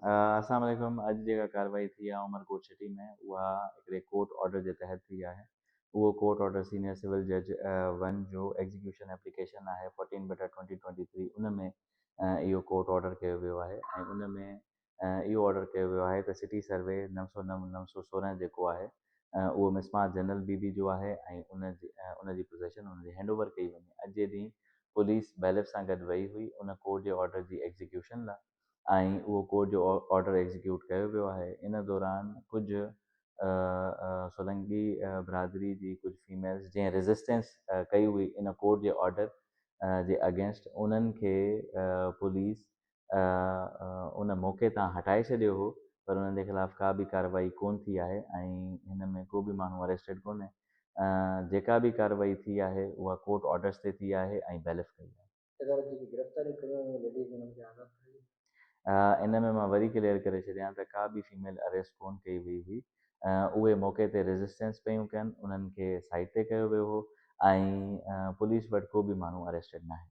अस्सलाम वालेकुम। अॼु जेका कार्रवाई थी आहे उमरकोट सिटी में, उहा हिकिड़े कोर्ट ऑर्डर जे तहत थी आहे। उहो कोर्ट ऑर्डर सीनियर सिविल जज 1 जो एग्जीक्यूशन एप्लीकेशन आहे 14/2023। उन में इहो कोर्ट ऑर्डर कयो वियो आहे ऐं उन में इहो ऑर्डर कयो वियो आहे त सिटी सर्वे 909/916 जेको आहे उहो मिसमार जनरल बीबी जो आहे ऐं उन जी पोज़ेशन उन जी हैंड ओवर कई वञे। अॼु जे ॾींहुं पुलिस बैलिफ सां गॾु वई हुई उन कोर्ट जे ऑर्डर जी एग्जीक्यूशन लाइ, ऐं उहो कोर्ट जो ऑर्डर एग्ज़ीक्यूट कयो वियो आहे। इन दौरान कुझु सोलंकी बिरादरी जी कुझु फीमेल्स जंहिं रेज़िस्टेंस कई हुई in court J order J against, उन्हनि खे पुलिस उन मौक़े तां हटाए छॾियो हो, पर उन्हनि जे ख़िलाफ़ु का बि कार्रवाई कोन थी आहे ऐं हिन में को बि माण्हू अरेस्टेड कोन्हे। जेका बि कार्रवाई थी आहे उहा कोर्ट ऑर्डर्स ते थी आहे ऐं बैलिफ कई आहे। इन में मां वरी क्लियर करे छॾियां त का बि फीमेल अरेस्ट कोन कई वई हुई। उहे मौक़े ते रेज़िस्टेंस पियूं कनि, उन्हनि खे साइड ते कयो वियो हो ऐं पुलिस वटि को बि माण्हू अरेस्टेड न आहे।